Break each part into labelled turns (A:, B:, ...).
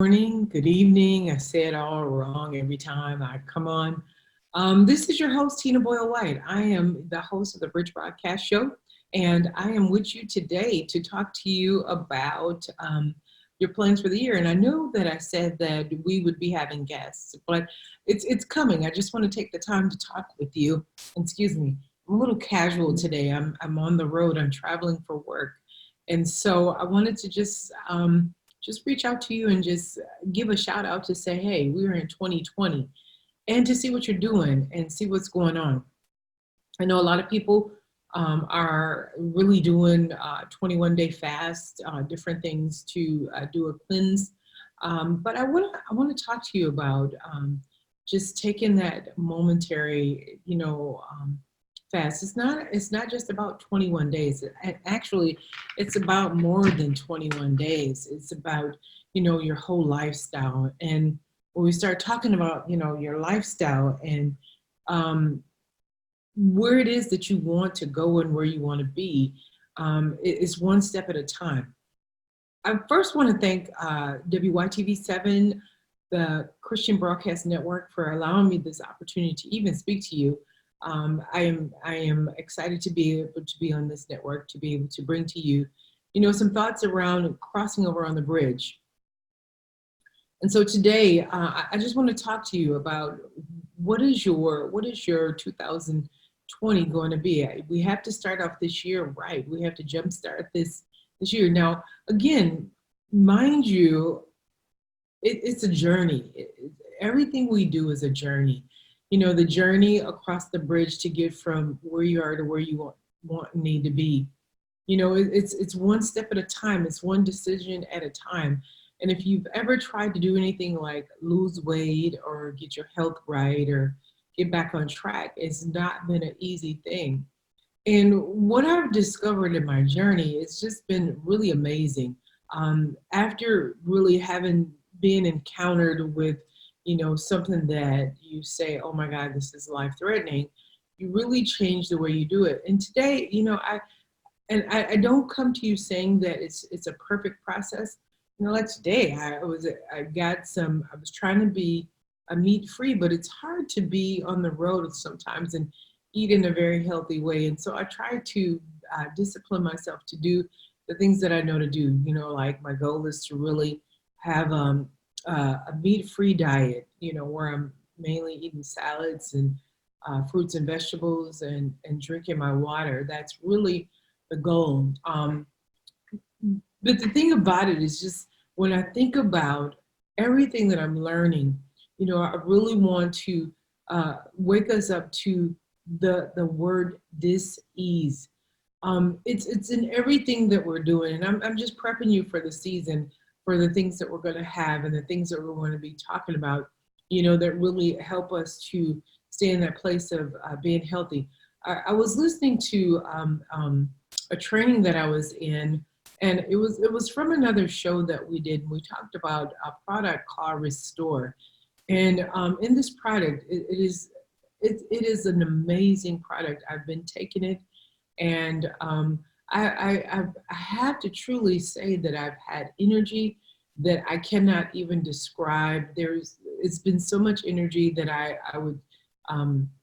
A: Morning, good evening. I say it all wrong every time I come on. This is your host, Tina Boyle Whyte. I am the host of the Bridge Broadcast Show, and I am with you today to talk to you about your plans for the year. And I know that I said that we would be having guests, but it's coming. I just want to take the time to talk with you. Excuse me, I'm a little casual today. I'm on the road. I'm traveling for work, and so I wanted to just reach out to you and just give a shout out to say, hey, we're in 2020 and to see what you're doing and see what's going on. I know a lot of people are really doing 21-day fast, different things to do a cleanse. But I want to talk to you about just taking that momentary, fast. It's not just about 21 days. Actually, it's about more than 21 days. It's about your whole lifestyle. And when we start talking about your lifestyle and um, where it is that you want to go and where you want to be, it's one step at a time. I first want to thank WYTV7, the Christian Broadcast Network, for allowing me this opportunity to even speak to you. I am excited to be able to be on this network, to be able to bring to you, some thoughts around crossing over on the bridge. And so today, I just want to talk to you about what is your 2020 going to be. We have to start off this year right. We have to jumpstart this year. Now, again, mind you, it's a journey. Everything we do is a journey. The journey across the bridge to get from where you are to where you want need to be. It's one step at a time. It's one decision at a time. And if you've ever tried to do anything like lose weight or get your health right or get back on track, it's not been an easy thing. And what I've discovered in my journey, it's just been really amazing. After really having been encountered with, something that you say, oh my God, this is life threatening, you really change the way you do it. And today, I don't come to you saying that it's a perfect process. Like today, I was trying to be a meat free, but it's hard to be on the road sometimes and eat in a very healthy way. And so I try to discipline myself to do the things that I know to do. Like my goal is to really have a meat free diet, where I'm mainly eating salads and fruits and vegetables and drinking my water. That's really the goal. But the thing about it is just when I think about everything that I'm learning, I really want to wake us up to the word dis-ease. It's in everything that we're doing, and I'm just prepping you for the season, for the things that we're going to have and the things that we're going to be talking about, that really help us to stay in that place of being healthy. I was listening to a training that I was in, and it was from another show that we did. And we talked about a product called Restore, and in this product, it is an amazing product. I've been taking it, and I have to truly say that I've had energy that I cannot even describe. It's been so much energy that I would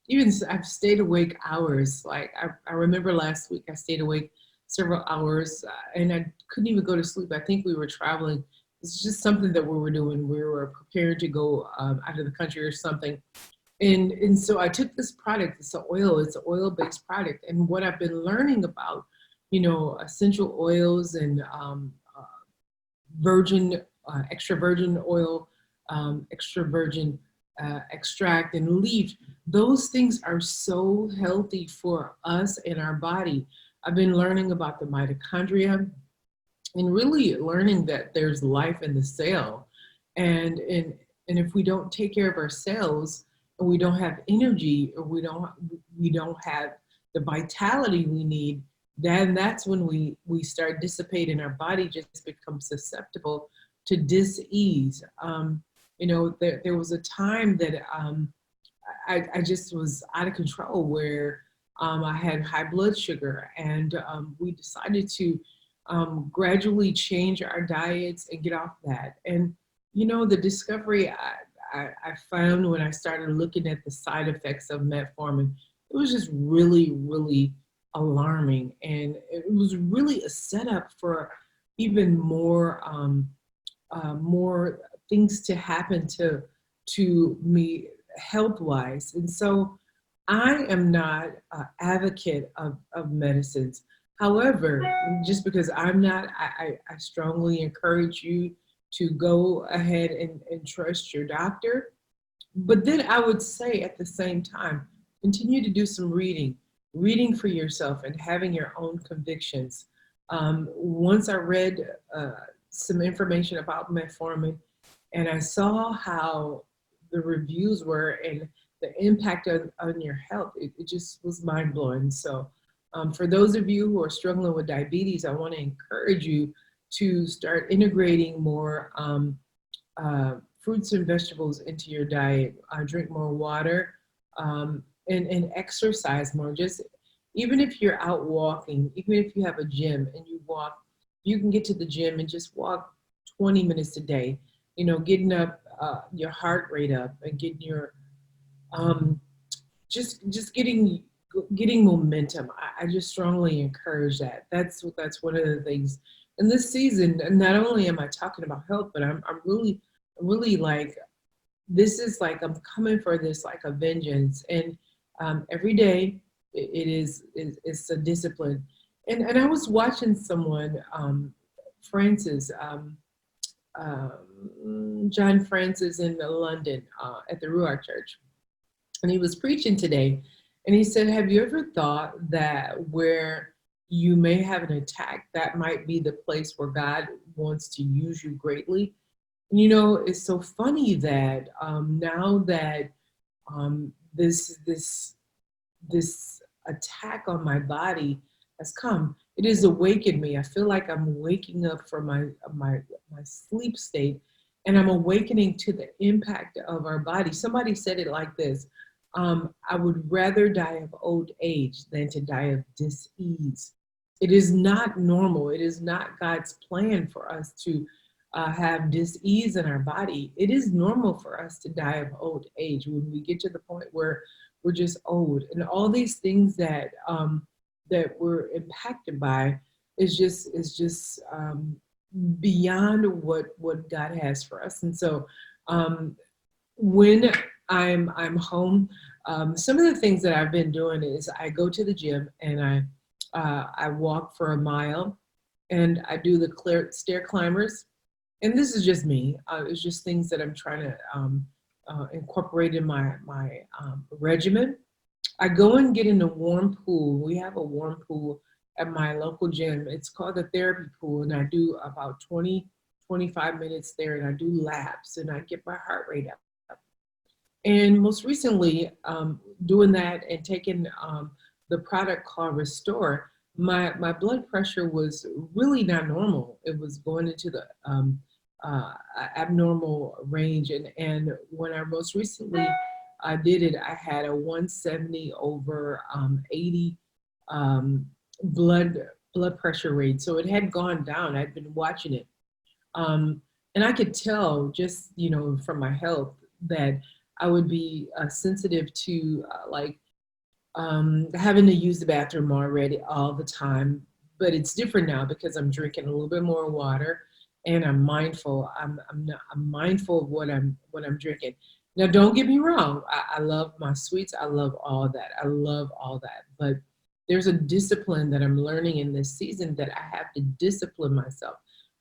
A: even I've stayed awake hours. Like I remember last week I stayed awake several hours and I couldn't even go to sleep. I think we were traveling. It's just something that we were doing. We were prepared to go out of the country or something. And so I took this product. It's an oil-based product. And what I've been learning about, essential oils and virgin, extra virgin oil, extra virgin extract and leaf, those things are so healthy for us and our body. I've been learning about the mitochondria and really learning that there's life in the cell. And if we don't take care of our cells and we don't have energy or we don't have the vitality we need, then that's when we start dissipating. Our body just becomes susceptible to dis-ease. There was a time that I just was out of control where I had high blood sugar, and we decided to gradually change our diets and get off that. And The discovery I found when I started looking at the side effects of metformin, it was just really, really alarming. And it was really a setup for even more things to happen to me health wise. And so I am not an advocate of medicines. However, just because I'm not, I strongly encourage you to go ahead and trust your doctor. But then I would say at the same time, continue to do some reading for yourself and having your own convictions. Once I read some information about metformin, and I saw how the reviews were and the impact on your health, it just was mind blowing. So, for those of you who are struggling with diabetes, I want to encourage you to start integrating more fruits and vegetables into your diet. Drink more water, and exercise more. Just even if you're out walking, even if you have a gym and you walk, you can get to the gym and just walk 20 minutes a day. Getting up your heart rate up and getting your um, just getting momentum. I just strongly encourage that. That's one of the things. And this season, not only am I talking about health, but I'm really like, this is like I'm coming for this like a vengeance. And every day it's a discipline. And I was watching someone, Francis, John Francis in London at the Ruach Church, and he was preaching today, and he said, have you ever thought that where you may have an attack, that might be the place where God wants to use you greatly? It's so funny that now that this attack on my body has come, it has awakened me. I feel like I'm waking up from my sleep state, and I'm awakening to the impact of our body. Somebody said it like this: I would rather die of old age than to die of dis-ease. It is not normal. It is not God's plan for us to have dis-ease in our body. It is normal for us to die of old age when we get to the point where we're just old, and all these things that we're impacted by is just beyond what God has for us. And so when I'm home, some of the things that I've been doing is I go to the gym and I walk for a mile, and I do the stair climbers. And this is just me. It's just things that I'm trying to incorporate in my regimen. I go and get in a warm pool. We have a warm pool at my local gym. It's called the therapy pool, and I do about 25 minutes there, and I do laps, and I get my heart rate up. And most recently, doing that and taking the product called Restore, my blood pressure was really not normal. It was going into the abnormal range. And when I most recently did it, I had a 170 over 80 blood pressure rate. So it had gone down. I'd been watching it. And I could tell just, from my health that I would be sensitive to having to use the bathroom already all the time. But it's different now because I'm drinking a little bit more water, and I'm mindful. I'm mindful of what I'm drinking. Now, don't get me wrong. I love my sweets. I love all that. I love all that. But there's a discipline that I'm learning in this season that I have to discipline myself.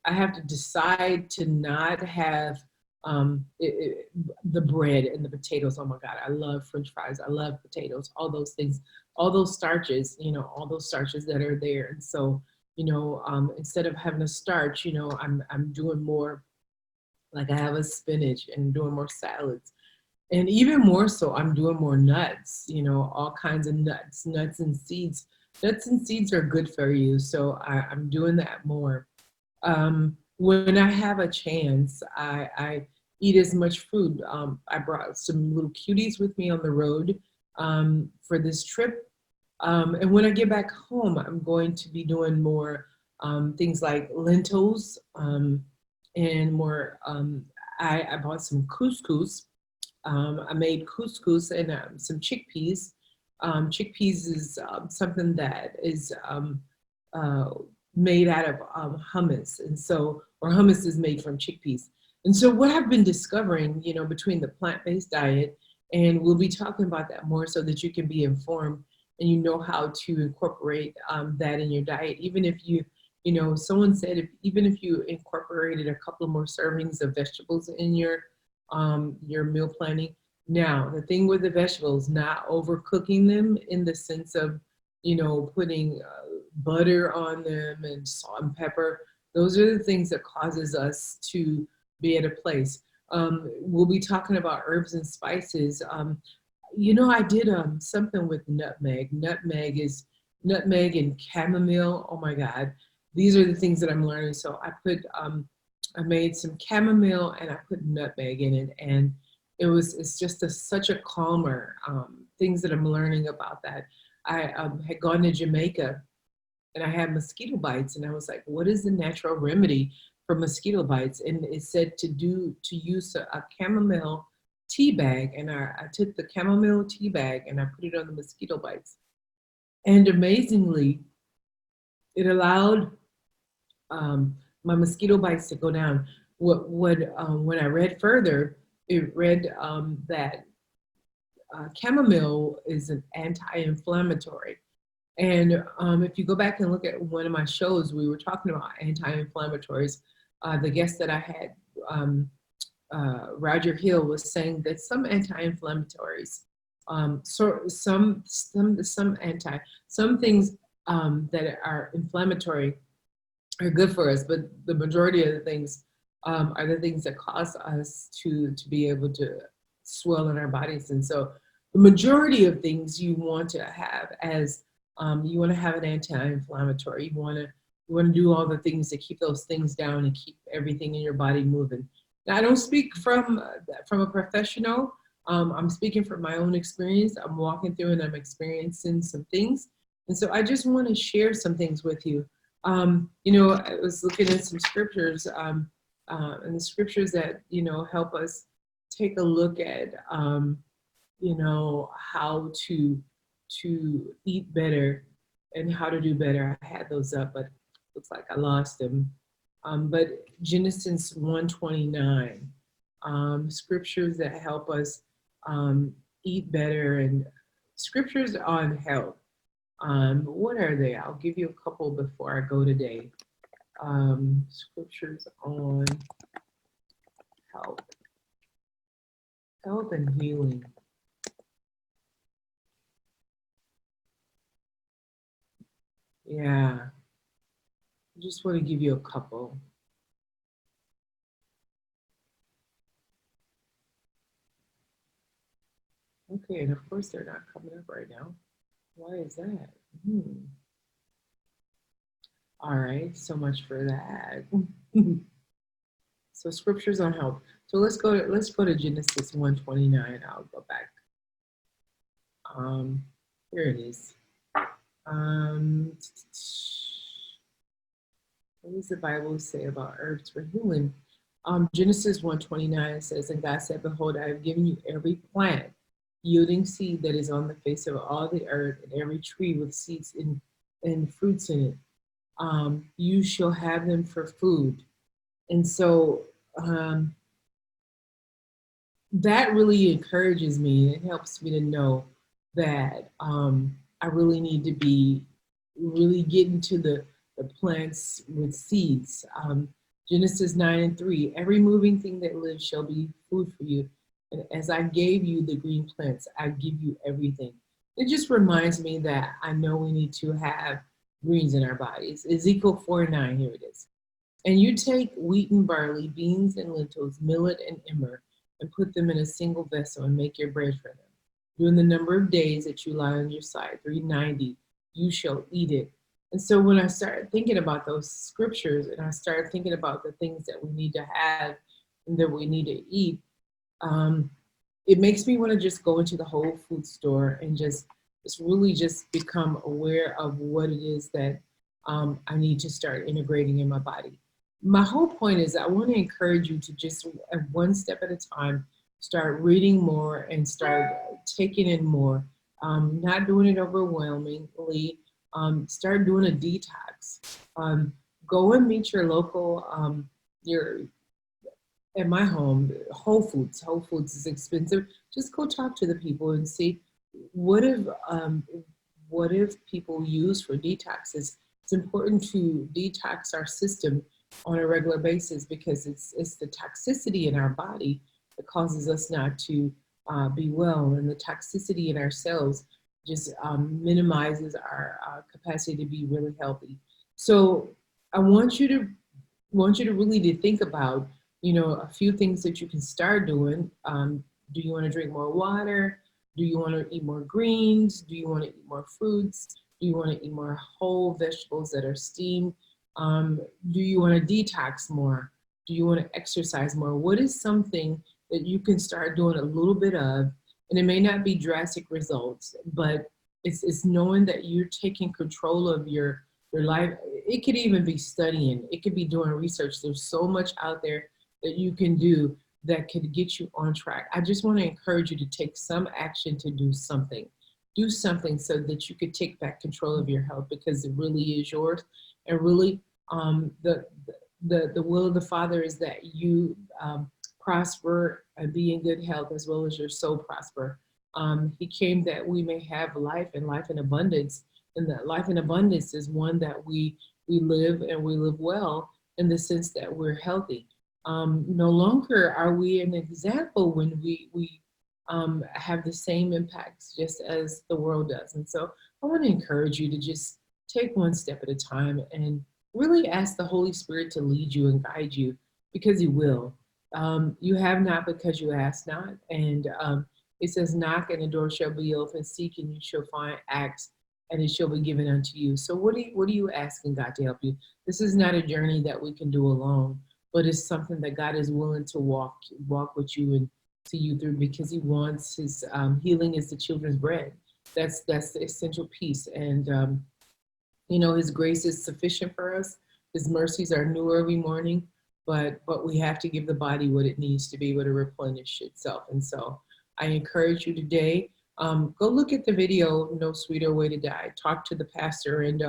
A: I have to decide to not have the bread and the potatoes. Oh my God, I love French fries. I love potatoes, all those things, all those starches, all those starches that are there. And so, instead of having a starch, I'm doing more, like I have a spinach and doing more salads. And even more so, I'm doing more nuts, all kinds of nuts and seeds. Nuts and seeds are good for you. So I'm doing that more. When I have a chance, I eat as much food. I brought some little cuties with me on the road for this trip. And when I get back home, I'm going to be doing more things like lentils and more. I bought some couscous. I made couscous and some chickpeas. Chickpeas is something that is uh, made out of hummus, and so or hummus is made from chickpeas. And so what I've been discovering, you know, between the plant-based diet, and we'll be talking about that more so that you can be informed and you know how to incorporate that in your diet. Even if you know, someone said even if you incorporated a couple of more servings of vegetables in your meal planning. Now, the thing with the vegetables, not overcooking them in the sense of, you know, putting butter on them and salt and pepper. Those are the things that causes us to be at a place. We'll be talking about herbs and spices. You know, I did something with nutmeg. Nutmeg and chamomile. Oh my God, these are the things that I'm learning. So I made some chamomile and I put nutmeg in it, and it's just such a calmer. Things that I'm learning about that. I had gone to Jamaica and I had mosquito bites, and I was like, what is the natural remedy for mosquito bites? And it said to use a chamomile tea bag, and I took the chamomile tea bag and I put it on the mosquito bites, and amazingly, it allowed my mosquito bites to go down. When I read further, it read that chamomile is an anti-inflammatory. And if you go back and look at one of my shows, we were talking about anti-inflammatories. The guest that I had, Roger Hill, was saying that some anti-inflammatories, some things that are inflammatory are good for us, but the majority of the things are the things that cause us to be able to swell in our bodies. And so the majority of things you want to have as you want to have an anti-inflammatory. You want to do all the things to keep those things down and keep everything in your body moving. Now, I don't speak from a professional. I'm speaking from my own experience. I'm walking through and I'm experiencing some things, and so I just want to share some things with you. You know, I was looking at some scriptures, and the scriptures that, you know, help us take a look at, you know, how to eat better and how to do better. I had those up, but looks like I lost them. But Genesis 1:29, scriptures that help us eat better, and scriptures on health. What are they? I'll give you a couple before I go today. Scriptures on health, health and healing. Yeah, I just want to give you a couple. Okay, and of course they're not coming up right now. Why is that? All right, so much for that. So scriptures on health. So let's go to Genesis 1:29. I'll go back. Here it is. What does the Bible say about herbs for healing? Genesis 1:29 says, and God said, behold, I have given you every plant yielding seed that is on the face of all the earth, and every tree with seeds and fruits in it. You shall have them for food. And so that really encourages me. It helps me to know that I really need to be really getting to the plants with seeds. Genesis 9:3, every moving thing that lives shall be food for you. And as I gave you the green plants, I give you everything. It just reminds me that I know we need to have greens in our bodies. Ezekiel 4:9, here it is. And you take wheat and barley, beans and lentils, millet and emmer, and put them in a single vessel and make your bread for them. During the number of days that you lie on your side, 390, you shall eat it. And so when I started thinking about those scriptures and I started thinking about the things that we need to have and that we need to eat, it makes me want to just go into the Whole Food store and just really just become aware of what it is that I need to start integrating in my body. my whole point is I want to encourage you to just one step at a time, start reading more and start taking in more. Not doing it overwhelmingly. Start doing a detox. Um, Go and meet your local, your at my home, Whole Foods. Whole Foods is expensive. Just go talk to the people and see what if um, what if people use for detoxes. It's important to detox our system on a regular basis because it's the toxicity in our body that causes us not to be well, and the toxicity in our cells just minimizes our capacity to be really healthy. So I want you to really to think about, a few things that you can start doing. Do you want to drink more water? Do you want to eat more greens? Do you want to eat more fruits? Do you want to eat more whole vegetables that are steamed? Do you want to detox more? Do you want to exercise more? What is something that you can start doing a little bit of? And it may not be drastic results, but it's knowing that you're taking control of your life. It could even be studying, it could be doing research. There's so much out there that you can do that could get you on track. I just want to encourage you to take some action to do something. Do something so that you could take back control of your health because it really is yours. And really, the will of the Father is that you prosper and be in good health as well as your soul prosper. He came that we may have life and life in abundance, and that life in abundance is one that we live and we live well in the sense that we're healthy. No longer are we an example when we have the same impacts just as the world does. And so I want to encourage you to just take one step at a time and really ask the Holy Spirit to lead you and guide you because He will. You have not because you ask not. And it says, knock and the door shall be open, seek and you shall find, ask and it shall be given unto you. So what are you asking God to help you? This is not a journey that we can do alone, but it's something that God is willing to walk with you and see you through because He wants His healing is the children's bread. That's the essential piece, and His grace is sufficient for us. His mercies are new every morning, but we have to give the body what it needs to be able to replenish itself. And so I encourage you today, go look at the video, No Sweeter Way to Die. Talk to the pastor, and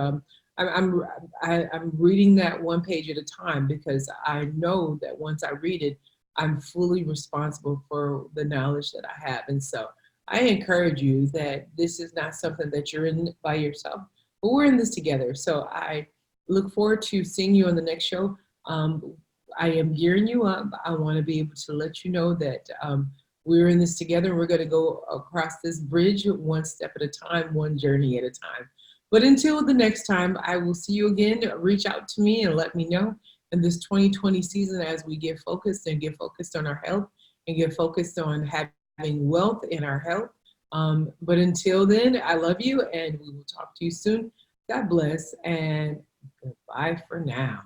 A: I'm reading that one page at a time because I know that once I read it, I'm fully responsible for the knowledge that I have. And so I encourage you that this is not something that you're in by yourself, but we're in this together. So I look forward to seeing you on the next show. I am gearing you up. I want to be able to let you know that we're in this together. We're going to go across this bridge one step at a time, one journey at a time. But until the next time, I will see you again. Reach out to me and let me know in this 2020 season as we get focused and get focused on our health and get focused on having wealth in our health. But until then, I love you and we will talk to you soon. God bless and goodbye for now.